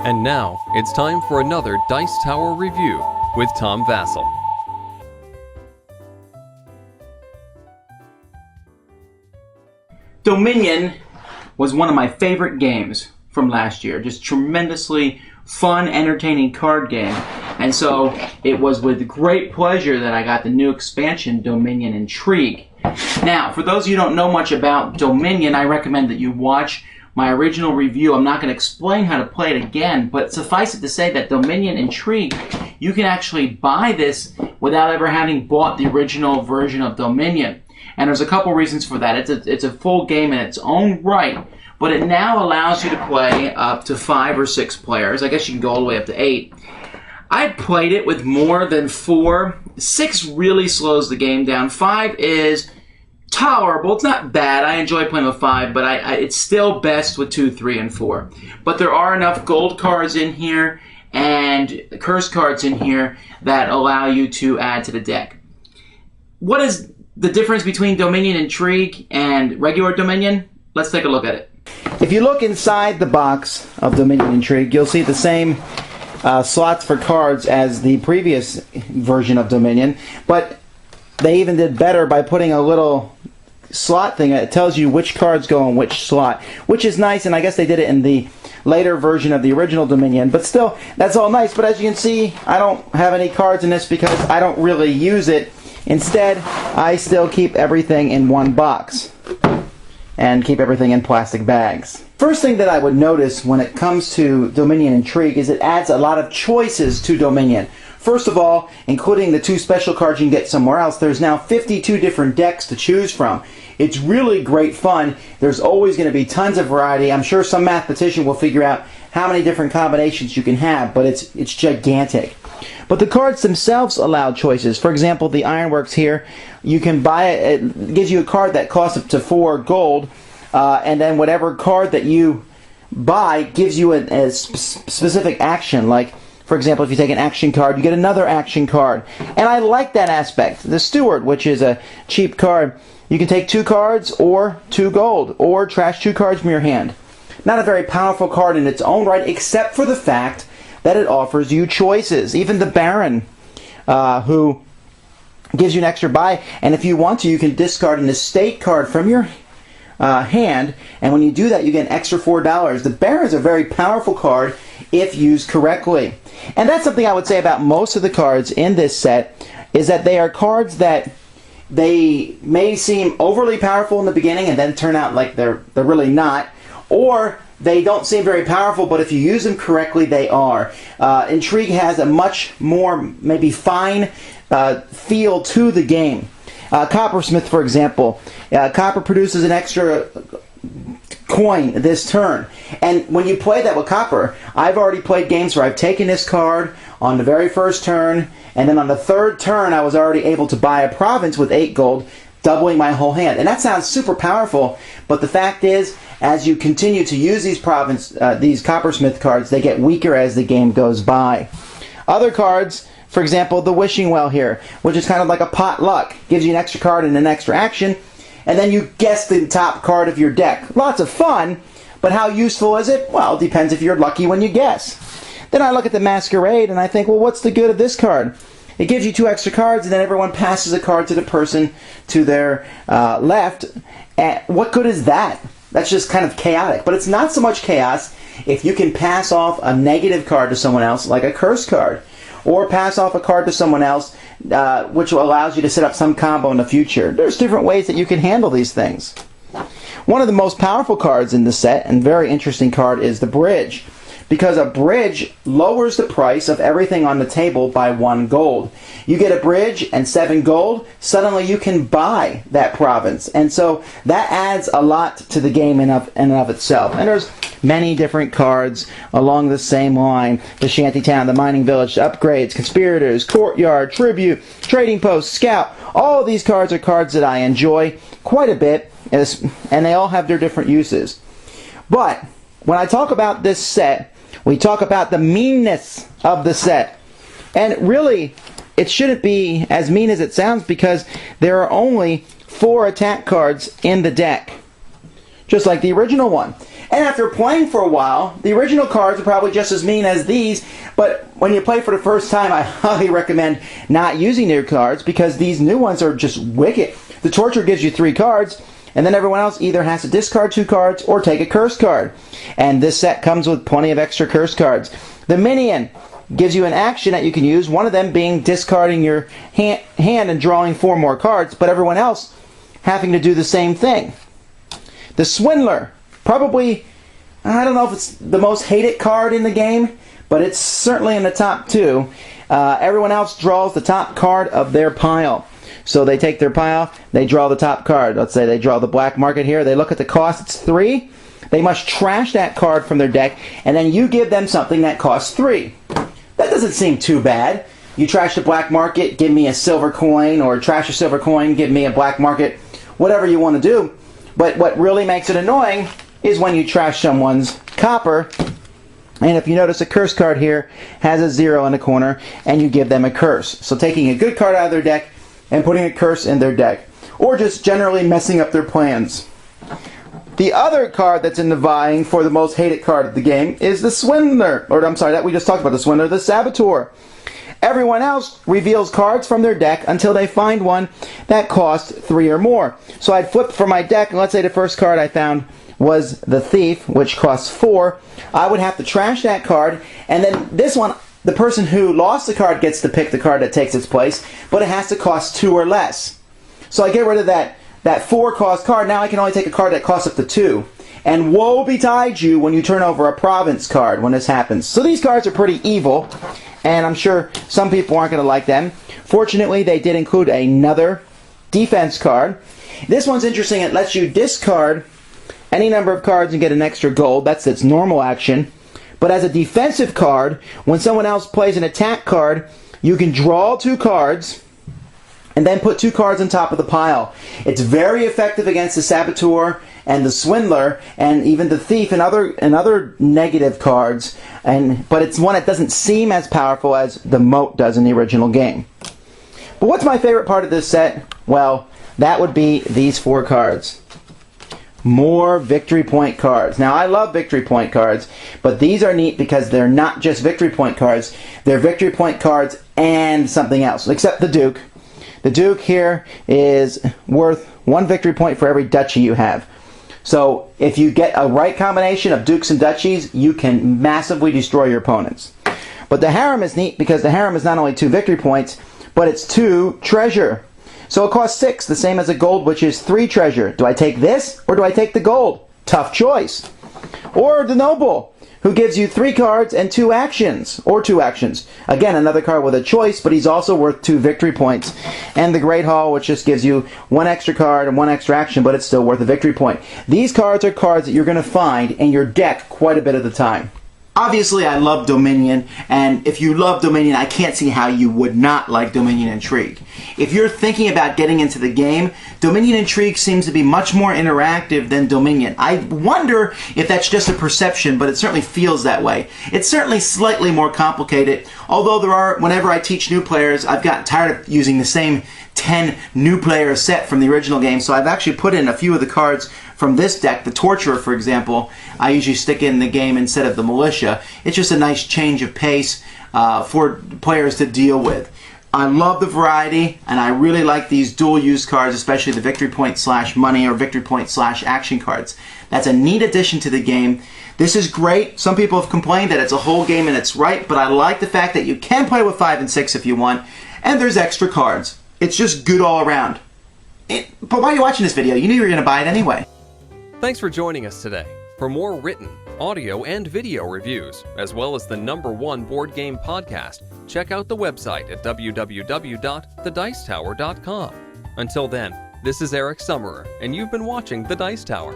And now, it's time for another Dice Tower review with Tom Vasel. Dominion was one of my favorite games from last year. Just tremendously fun, entertaining card game. And so it was with great pleasure that I got the new expansion, Dominion Intrigue. Now, for those of you who don't know much about Dominion, I recommend that you watch my original review. I'm not going to explain how to play it again, but suffice it to say that Dominion Intrigue, you can actually buy this without ever having bought the original version of Dominion. And there's a couple reasons for that. It's a full game in its own right, but it now allows you to play up to 5 or 6 players. I guess you can go all the way up to 8. I played it with more than 4. 6 really slows the game down. 5 is tolerable. It's not bad. I enjoy playing with 5, but it's still best with 2, 3, and 4. But there are enough gold cards in here and curse cards in here that allow you to add to the deck. What is the difference between Dominion Intrigue and regular Dominion? Let's take a look at it. If you look inside the box of Dominion Intrigue, you'll see the same slots for cards as the previous version of Dominion, but they even did better by putting a little slot thing that tells you which cards go in which slot, which is nice, and I guess they did it in the later version of the original Dominion, but still, that's all nice. But as you can see, I don't have any cards in this because I don't really use it. Instead, I still keep everything in one box and keep everything in plastic bags. First thing that I would notice when it comes to Dominion Intrigue is it adds a lot of choices to Dominion. First of all, including the 2 special cards you can get somewhere else, there's now 52 different decks to choose from. It's really great fun. There's always going to be tons of variety. I'm sure some mathematician will figure out how many different combinations you can have, but it's gigantic. But the cards themselves allow choices. For example, the Ironworks here, you can buy it. It gives you a card that costs up to 4 gold, and then whatever card that you buy gives you a specific action. Like, for example, if you take an action card, you get another action card. And I like that aspect. The Steward, which is a cheap card, you can take 2 cards or 2 gold, or trash 2 cards from your hand. Not a very powerful card in its own right, except for the fact that it offers you choices. Even the Baron, who gives you an extra buy, and if you want to, you can discard an estate card from your hand, and when you do that, you get an extra $4. The Baron is a very powerful card if used correctly. And that's something I would say about most of the cards in this set, is that they are cards that they may seem overly powerful in the beginning and then turn out like they're really not, or they don't seem very powerful, but if you use them correctly, they are. Intrigue has a much more maybe fine feel to the game. Coppersmith, for example. Copper produces an extra coin this turn. And when you play that with Copper, I've already played games where I've taken this card on the very first turn, and then on the 3rd turn, I was already able to buy a province with 8 gold, doubling my whole hand. And that sounds super powerful, but the fact is, as you continue to use these Coppersmith cards, they get weaker as the game goes by. Other cards, for example, the Wishing Well here, which is kind of like a pot luck. Gives you an extra card and an extra action, and then you guess the top card of your deck. Lots of fun, but how useful is it? Well, it depends if you're lucky when you guess. Then I look at the Masquerade and I think, well, what's the good of this card? It gives you 2 extra cards, and then everyone passes a card to the person to their left. And what good is that? That's just kind of chaotic. But it's not so much chaos if you can pass off a negative card to someone else, like a curse card, or pass off a card to someone else, which allows you to set up some combo in the future. There's different ways that you can handle these things. One of the most powerful cards in the set, and very interesting card, is the Bridge, because a bridge lowers the price of everything on the table by 1 gold. You get a bridge and 7 gold, suddenly you can buy that province. And so that adds a lot to the game in and of itself. And there's many different cards along the same line. The Shantytown, the Mining Village, Upgrades, Conspirators, Courtyard, Tribute, Trading Post, Scout. All of these cards are cards that I enjoy quite a bit, and they all have their different uses. But when I talk about this set, we talk about the meanness of the set. And really, it shouldn't be as mean as it sounds, because there are only 4 attack cards in the deck. just like the original one. And after playing for a while, the original cards are probably just as mean as these, but when you play for the first time, I highly recommend not using new cards because these new ones are just wicked. The Torture gives you 3 cards, and then everyone else either has to discard 2 cards or take a curse card. And this set comes with plenty of extra curse cards. The Minion gives you an action that you can use, one of them being discarding your hand and drawing 4 more cards, but everyone else having to do the same thing. The Swindler, probably, I don't know if it's the most hated card in the game, but it's certainly in the top 2. Everyone else draws the top card of their pile. So they take their pile, they draw the top card. Let's say they draw the black market here. They look at the cost, it's 3. They must trash that card from their deck, and then you give them something that costs 3. That doesn't seem too bad. You trash the black market, give me a silver coin, or trash a silver coin, give me a black market, whatever you want to do. But what really makes it annoying is when you trash someone's copper, and if you notice, a curse card here has a 0 in the corner, and you give them a curse. So taking a good card out of their deck and putting a curse in their deck, or just generally messing up their plans. The other card that's in the vying for the most hated card of the game is the Swindler, or I'm sorry, that we just talked about the Swindler, the Saboteur. Everyone else reveals cards from their deck until they find one that costs 3 or more. So I'd flip for my deck, and let's say the first card I found was the Thief, which costs 4. I would have to trash that card, and then this one, the person who lost the card gets to pick the card that takes its place, but it has to cost 2 or less. So I get rid of that 4 cost card. Now I can only take a card that costs up to 2. And woe betide you when you turn over a province card when this happens. So these cards are pretty evil, and I'm sure some people aren't going to like them. Fortunately, they did include another defense card. This one's interesting. It lets you discard any number of cards and get an extra gold. That's its normal action. But as a defensive card, when someone else plays an attack card, you can draw 2 cards and then put 2 cards on top of the pile. It's very effective against the Saboteur and the Swindler and even the Thief and other negative cards, but it's one that doesn't seem as powerful as the Moat does in the original game. But what's my favorite part of this set? Well, that would be these 4 cards. More victory point cards. Now, I love victory point cards, but these are neat because they're not just victory point cards. They're victory point cards and something else, except the Duke. The Duke here is worth 1 victory point for every duchy you have. So if you get a right combination of Dukes and Duchies, you can massively destroy your opponents. But the Harem is neat because the Harem is not only 2 victory points, but it's 2 treasure. So it costs 6, the same as a gold, which is 3 treasure. Do I take this, or do I take the gold? Tough choice. Or the Noble, who gives you 3 cards and 2 actions, or 2 actions. Again, another card with a choice, but he's also worth 2 victory points. And the Great Hall, which just gives you 1 extra card and 1 extra action, but it's still worth a victory point. These cards are cards that you're going to find in your deck quite a bit of the time. Obviously, I love Dominion, and if you love Dominion, I can't see how you would not like Dominion Intrigue. If you're thinking about getting into the game, Dominion Intrigue seems to be much more interactive than Dominion. I wonder if that's just a perception, but it certainly feels that way. It's certainly slightly more complicated, although whenever I teach new players, I've gotten tired of using the same 10 new player set from the original game, so I've actually put in a few of the cards from this deck. The Torturer, for example, I usually stick in the game instead of the Militia. It's just a nice change of pace for players to deal with. I love the variety, and I really like these dual-use cards, especially the Victory Point / Money or Victory Point / Action cards. That's a neat addition to the game. This is great. Some people have complained that it's a whole game and it's right, but I like the fact that you can play with 5 and 6 if you want, and there's extra cards. It's just good all around. But while you're watching this video, you knew you were going to buy it anyway. Thanks for joining us today. For more written, audio, and video reviews, as well as the #1 board game podcast, check out the website at www.thedicetower.com. Until then, this is Eric Summerer, and you've been watching The Dice Tower.